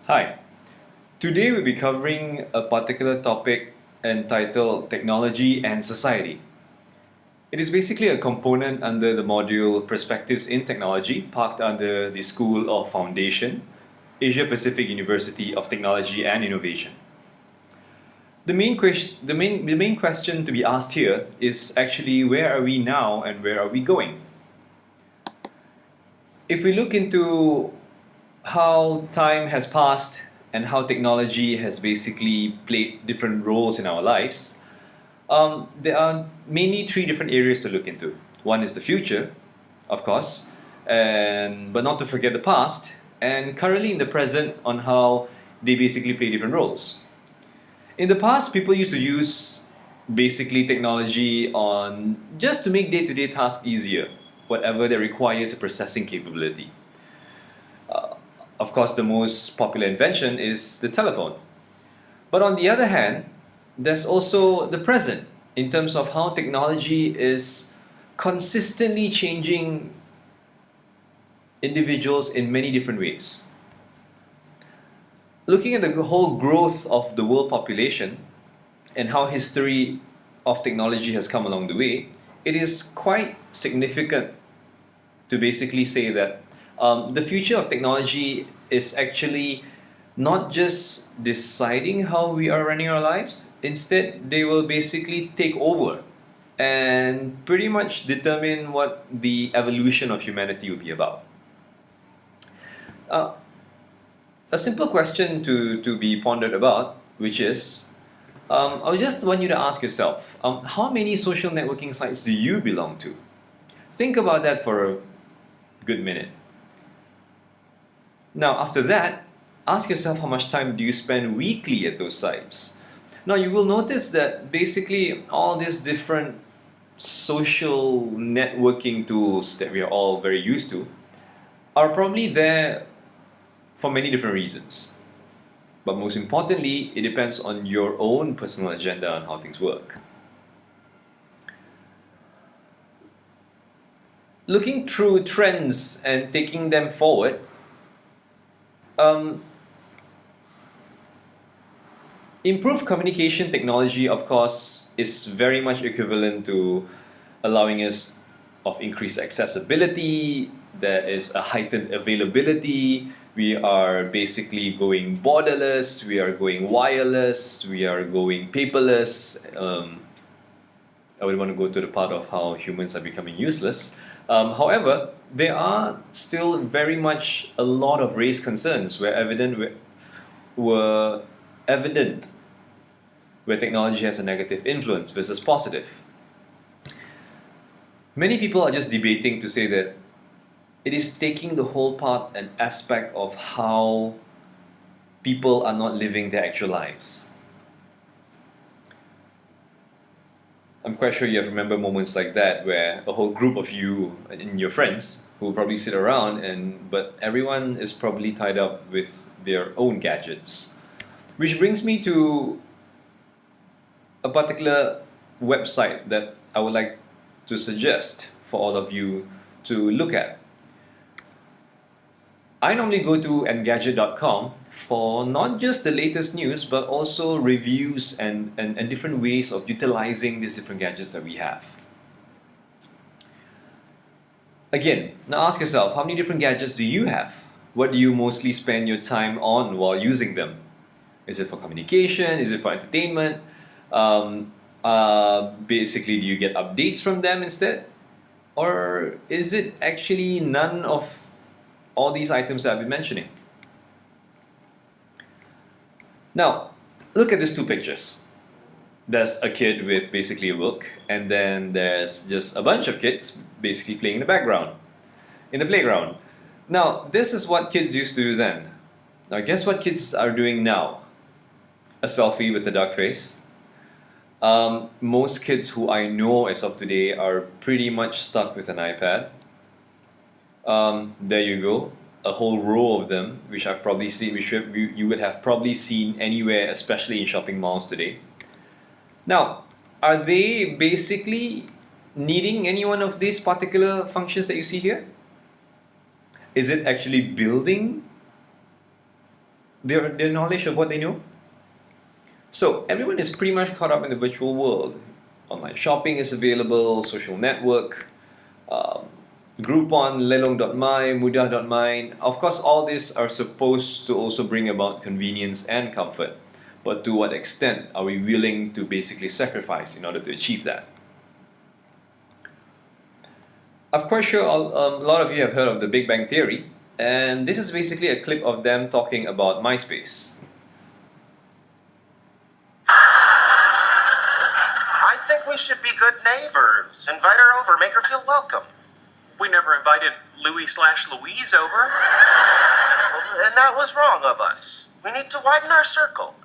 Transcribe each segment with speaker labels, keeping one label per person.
Speaker 1: Hi, today we'll be covering a particular topic entitled Technology and Society. It is basically a component under the module Perspectives in Technology, parked under the School of Foundation, Asia Pacific University of Technology and Innovation. The main question to be asked here is actually where are we now and where are we going? If we look into how time has passed and how technology has basically played different roles in our lives, there are mainly three different areas to look into. One is the future, of course, but not to forget the past, and currently in the present on how they basically play different roles. In the past, people used to use basically technology on just to make day-to-day tasks easier, whatever that requires a processing capability. Of course, the most popular invention is the telephone. But on the other hand, there's also the present in terms of how technology is consistently changing individuals in many different ways. Looking at the whole growth of the world population and how history of technology has come along the way, it is quite significant to basically say that the future of technology is actually not just deciding how we are running our lives. Instead, they will basically take over and pretty much determine what the evolution of humanity will be about. Uh, a simple question to be pondered about, which is, I would just want you to ask yourself, how many social networking sites do you belong to? Think about that for a good minute. Now, after that, ask yourself how much time do you spend weekly at those sites. Now, you will notice that basically all these different social networking tools that we are all very used to are probably there for many different reasons. But most importantly, it depends on your own personal agenda on how things work. Looking through trends and taking them forward, improved communication technology, of course, is very much equivalent to allowing us of increased accessibility. There is a heightened availability. We are basically going borderless. We are going wireless. We are going paperless. I would want to go to the part of how humans are becoming useless. However, there are still very much a lot of raised concerns were evident where technology has a negative influence versus positive. Many people are just debating to say that it is taking the whole part and aspect of how people are not living their actual lives. I'm quite sure you have remember moments like that where a whole group of you and your friends who will probably sit around but everyone is probably tied up with their own gadgets. Which brings me to a particular website that I would like to suggest for all of you to look at. I normally go to Engadget.com for not just the latest news but also reviews and different ways of utilizing these different gadgets that we have. Again, now ask yourself, how many different gadgets do you have? What do you mostly spend your time on while using them? Is it for communication? Is it for entertainment? Basically, do you get updates from them instead? Or is it actually none of all these items that I've been mentioning? Now, look at these two pictures. There's a kid with basically a book, and then there's just a bunch of kids basically playing in the background, in the playground. Now, this is what kids used to do then. Now, guess what kids are doing now? A selfie with a duck face. Most kids who I know as of today are pretty much stuck with an iPad. There you go, a whole row of them, which I've probably seen, you would have probably seen anywhere, especially in shopping malls today. Now, are they basically needing any one of these particular functions that you see here? Is it actually building their knowledge of what they know. So everyone is pretty much caught up in the virtual world. Online shopping is available, social network, um, Groupon, Lelong.my, Mudah.my. Of course, all these are supposed to also bring about convenience and comfort. But to what extent are we willing to basically sacrifice in order to achieve that? Of course, sure, a lot of you have heard of the Big Bang Theory, and this is basically a clip of them talking about MySpace.
Speaker 2: I think we should be good neighbors. Invite her over, make her feel welcome.
Speaker 3: We never invited Louis/Louise over.
Speaker 2: And that was wrong of us. We need to widen our circle.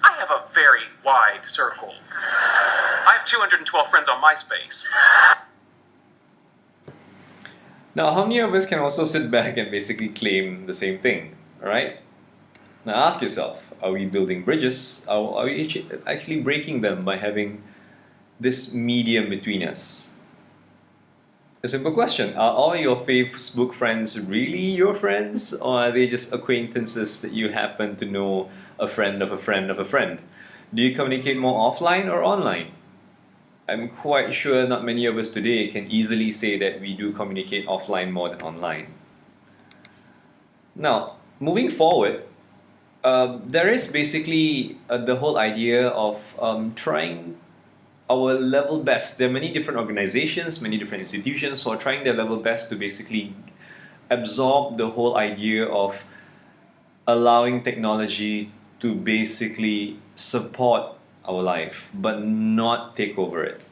Speaker 3: I have a very wide circle. I have 212 friends on MySpace.
Speaker 1: Now, how many of us can also sit back and basically claim the same thing, alright? Now ask yourself, are we building bridges? Are we actually breaking them by having this medium between us? A simple question, are all your Facebook friends really your friends, or are they just acquaintances that you happen to know a friend of a friend of a friend? Do you communicate more offline or online? I'm quite sure not many of us today can easily say that we do communicate offline more than online. Now, moving forward, there is basically the whole idea of trying our level best. There are many different organizations, many different institutions who are trying their level best to basically absorb the whole idea of allowing technology to basically support our life but not take over it.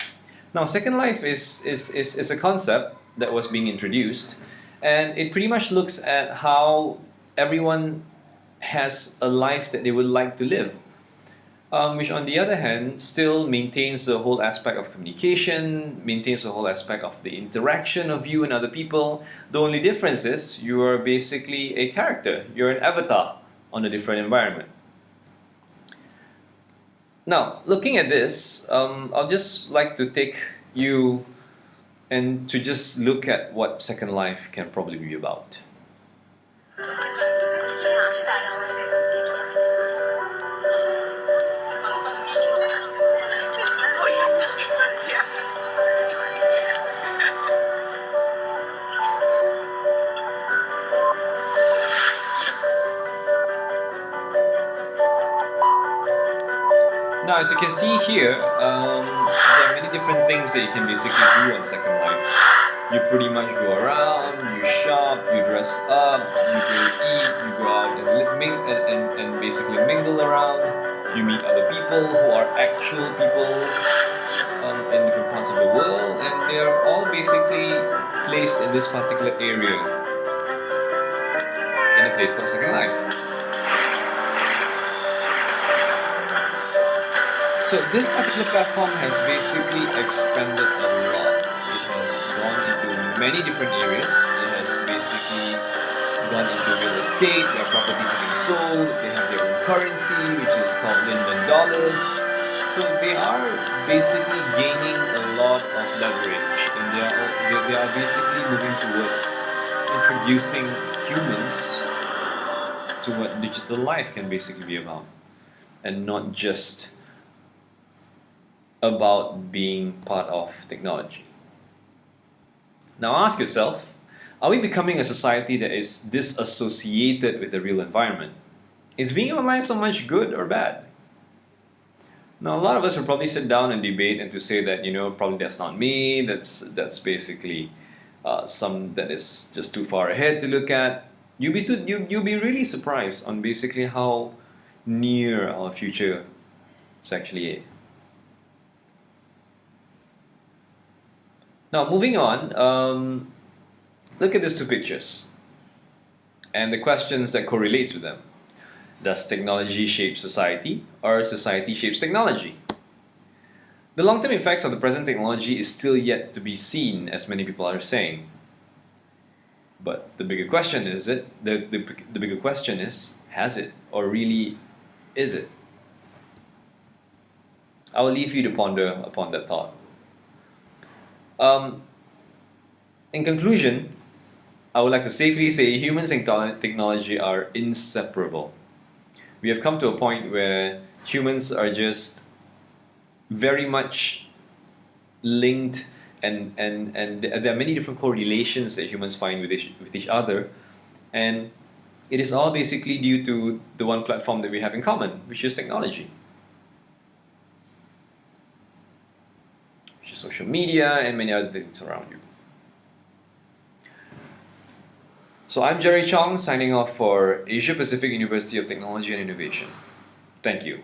Speaker 1: Now, Second Life is a concept that was being introduced, and it pretty much looks at how everyone has a life that they would like to live, which on the other hand still maintains the whole aspect of communication, maintains the whole aspect of the interaction of you and other people. The only difference is you are basically a character, you're an avatar on a different environment. Now, looking at this, I'll just like to take you and to just look at what Second Life can probably be about. Now, as you can see here, there are many different things that you can basically do on Second Life. You pretty much go around, you shop, you dress up, you go eat, you go out and basically mingle around. You meet other people who are actual people in different parts of the world, and they are all basically placed in this particular area in a place called Second Life. So this particular platform has basically expanded a lot. It has gone into many different areas. It has basically gone into real estate, their properties being sold, they have their own currency which is called Linden dollars. So they are basically gaining a lot of leverage, and they are basically moving towards introducing humans to what digital life can basically be about, and not just about being part of technology. Now ask yourself, are we becoming a society that is disassociated with the real environment? Is being online so much good or bad? Now a lot of us will probably sit down and debate and to say that, probably that's not me, that's basically some that is just too far ahead to look at. You'll be really surprised on basically how near our future is actually. Now, moving on, look at these two pictures and the questions that correlates with them. Does technology shape society, or society shapes technology? The long-term effects of the present technology is still yet to be seen, as many people are saying. But the bigger question is, has it, or really is it? I will leave you to ponder upon that thought. In conclusion, I would like to safely say humans and technology are inseparable. we have come to a point where humans are just very much linked, and there are many different correlations that humans find with each other, and it is all basically due to the one platform that we have in common, which is technology, which is social media and many other things around you. So I'm Jerry Chong, signing off for Asia Pacific University of Technology and Innovation. Thank you.